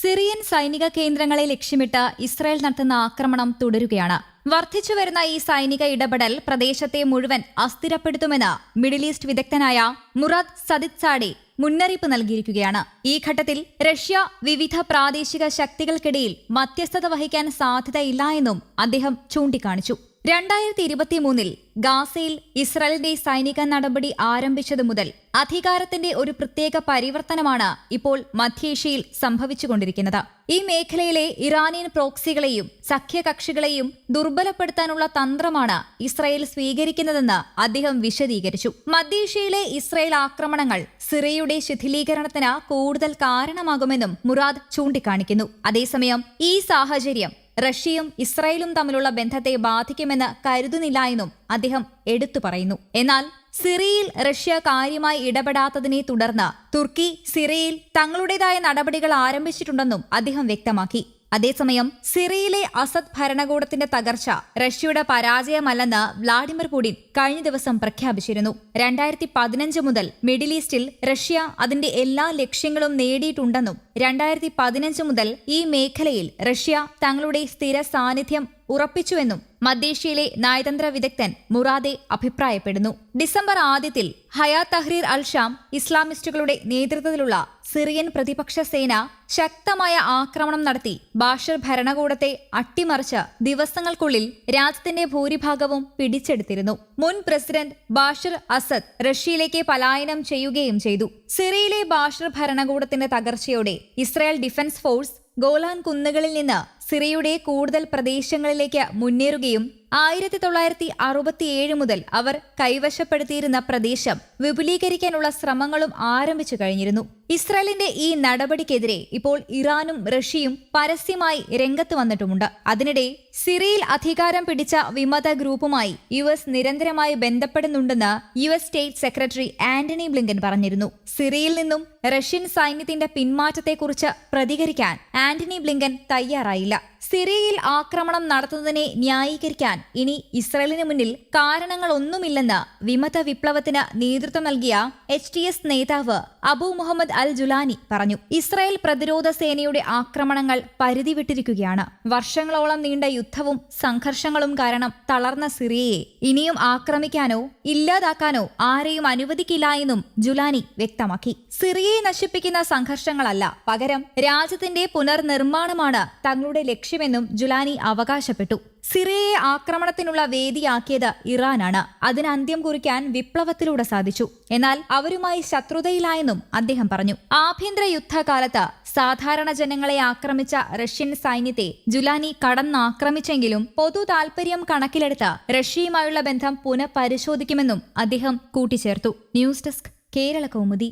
Syrian സൈനിക കേന്ദ്രങ്ങളെ ലക്ഷ്യമിട്ട് ഇസ്രായേൽ നടത്തുന്ന ആക്രമണം തുടരുകയാണ്. വർദ്ധിച്ചുവരുന്ന ഈ സൈനിക ഇടപെടൽ പ്രദേശത്തെ മുഴുവൻ അസ്ഥിരപ്പെടുത്തുമെന്ന് മിഡിൽ ഈസ്റ്റ് വിദഗ്ധനായ മുറാദ് സദിത്സാഡെ മുന്നറിയിപ്പ് നൽകിയിരിക്കുകയാണ്. ഈ ഘട്ടത്തിൽ റഷ്യ വിവിധ പ്രാദേശിക ശക്തികൾക്കിടയിൽ മധ്യസ്ഥത വഹിക്കാൻ സാധ്യതയില്ല എന്നും അദ്ദേഹം ചൂണ്ടിക്കാണിച്ചു. 2023 ഗാസയിൽ ഇസ്രായേലിന്റെ സൈനിക നടപടി ആരംഭിച്ചതു മുതൽ അധികാരത്തിന്റെ ഒരു പ്രത്യേക പരിവർത്തനമാണ് ഇപ്പോൾ മധ്യേഷ്യയിൽ സംഭവിച്ചുകൊണ്ടിരിക്കുന്നത്. ഈ മേഖലയിലെ ഇറാനിയൻ പ്രോക്സികളെയും സഖ്യകക്ഷികളെയും ദുർബലപ്പെടുത്താനുള്ള തന്ത്രമാണ് ഇസ്രായേൽ സ്വീകരിക്കുന്നതെന്ന് അദ്ദേഹം വിശദീകരിച്ചു. മധ്യേഷ്യയിലെ ഇസ്രായേൽ ആക്രമണങ്ങൾ സിറിയയുടെ ശിഥിലീകരണത്തിന് കൂടുതൽ കാരണമാകുമെന്നും മുറാദ് ചൂണ്ടിക്കാണിക്കുന്നു. അതേസമയം ഈ സാഹചര്യം റഷ്യയും ഇസ്രായേലും തമ്മിലുള്ള ബന്ധത്തെ ബാധിക്കുമെന്ന് കരുതുന്നില്ല എന്നും അദ്ദേഹം എടുത്തു പറയുന്നു. എന്നാൽ സിറിയയിൽ റഷ്യ കാര്യമായി ഇടപെടാത്തതിനെ തുടർന്ന് തുർക്കി സിറിയയിൽ തങ്ങളുടേതായ നടപടികൾ ആരംഭിച്ചിട്ടുണ്ടെന്നും അദ്ദേഹം വ്യക്തമാക്കി. അതേസമയം സിറിയയിലെ അസദ് ഭരണകൂടത്തിന്റെ തകർച്ച റഷ്യയുടെ പരാജയമല്ലെന്ന് വ്ളാഡിമിർ പുടിൻ കഴിഞ്ഞ ദിവസം പ്രഖ്യാപിച്ചിരുന്നു. 2015 മുതൽ മിഡിൽ ഈസ്റ്റിൽ റഷ്യ അതിന്റെ എല്ലാ ലക്ഷ്യങ്ങളും നേടിയിട്ടുണ്ടെന്നും 2015 മുതൽ ഈ മേഖലയിൽ റഷ്യ തങ്ങളുടെ സ്ഥിര സാന്നിധ്യം ഉറപ്പിച്ചുവെന്നും മധ്യേഷ്യയിലെ നയതന്ത്ര വിദഗ്ധൻ മുറാദെ അഭിപ്രായപ്പെടുന്നു. ഡിസംബർ ആദ്യത്തിൽ ഹയാ തഹ്രീർ അൽ ഷാം ഇസ്ലാമിസ്റ്റുകളുടെ നേതൃത്വത്തിലുള്ള സിറിയൻ പ്രതിപക്ഷ സേന ശക്തമായ ആക്രമണം നടത്തി ബാഷർ ഭരണകൂടത്തെ അട്ടിമറിച്ച് ദിവസങ്ങൾക്കുള്ളിൽ രാജ്യത്തിന്റെ ഭൂരിഭാഗവും പിടിച്ചെടുത്തിരുന്നു. മുൻ പ്രസിഡന്റ് ബാഷർ അസദ് റഷ്യയിലേക്ക് പലായനം ചെയ്യുകയും ചെയ്തു. സിറിയയിലെ ബാഷർ ഭരണകൂടത്തിന്റെ തകർച്ചയോടെ ഇസ്രായേൽ ഡിഫൻസ് ഫോഴ്സ് ഗോലാൻ കുന്നുകളിൽ നിന്ന് സിറിയയുടെ കൂടുതൽ പ്രദേശങ്ങളിലേക്ക് മുന്നേറുകയും 1967 മുതൽ അവർ കൈവശപ്പെടുത്തിയിരുന്ന പ്രദേശം വിപുലീകരിക്കാനുള്ള ശ്രമങ്ങളും ആരംഭിച്ചു കഴിഞ്ഞിരുന്നു. ഇസ്രായേലിന്റെ ഈ നടപടിക്കെതിരെ ഇപ്പോൾ ഇറാനും റഷ്യയും പരസ്യമായി രംഗത്ത് വന്നിട്ടുമുണ്ട്. അതിനിടെ സിറിയയിൽ അധികാരം പിടിച്ച വിമത ഗ്രൂപ്പുമായി US നിരന്തരമായി ബന്ധപ്പെടുന്നുണ്ടെന്ന് US state secretary Antony Blinken പറഞ്ഞിരുന്നു. സിറിയയിൽ നിന്നും റഷ്യൻ സൈന്യത്തിന്റെ പിന്മാറ്റത്തെക്കുറിച്ച് പ്രതികരിക്കാൻ ആന്റണി ബ്ലിങ്കൻ തയ്യാറായില്ല. സിറിയയിൽ ആക്രമണം നടത്തുന്നതിനെ ന്യായീകരിക്കാൻ ഇനി ഇസ്രായേലിന് മുന്നിൽ കാരണങ്ങളൊന്നുമില്ലെന്ന് വിമത വിപ്ലവത്തിന് നേതൃത്വം നൽകിയ HTS നേതാവ് അബു മുഹമ്മദ് അൽ ജുലാനി പറഞ്ഞു. ഇസ്രായേൽ പ്രതിരോധ സേനയുടെ ആക്രമണങ്ങൾ പരിധി വിട്ടിരിക്കുകയാണ്. വർഷങ്ങളോളം നീണ്ട യുദ്ധവും സംഘർഷങ്ങളും കാരണം തളർന്ന സിറിയയെ ഇനിയും ആക്രമിക്കാനോ ഇല്ലാതാക്കാനോ ആരെയും അനുവദിക്കില്ല എന്നും ജുലാനി വ്യക്തമാക്കി. സിറിയയെ നശിപ്പിക്കുന്ന സംഘർഷങ്ങളല്ല, പകരം രാജ്യത്തിന്റെ പുനർനിർമ്മാണമാണ് തങ്ങളുടെ ലക്ഷ്യമെന്നും ജുലാനി അവകാശപ്പെട്ടു. സിറിയയെ ആക്രമണത്തിനുള്ള വേദിയാക്കിയത് ഇറാനാണ്. അതിന് അന്ത്യം കുറിക്കാൻ വിപ്ലവത്തിലൂടെ സാധിച്ചു. എന്നാൽ അവരുമായി ശത്രുതയിലായെന്നും അദ്ദേഹം പറഞ്ഞു. ആഭ്യന്തര യുദ്ധകാലത്ത് സാധാരണ ജനങ്ങളെ ആക്രമിച്ച റഷ്യൻ സൈന്യത്തെ ജുലാനി കടന്നാക്രമിച്ചെങ്കിലും പൊതു താൽപര്യം കണക്കിലെടുത്ത് റഷ്യയുമായുള്ള ബന്ധം പുനഃപരിശോധിക്കുമെന്നും അദ്ദേഹം കൂട്ടിച്ചേർത്തു. News desk Kerala Kaumudi.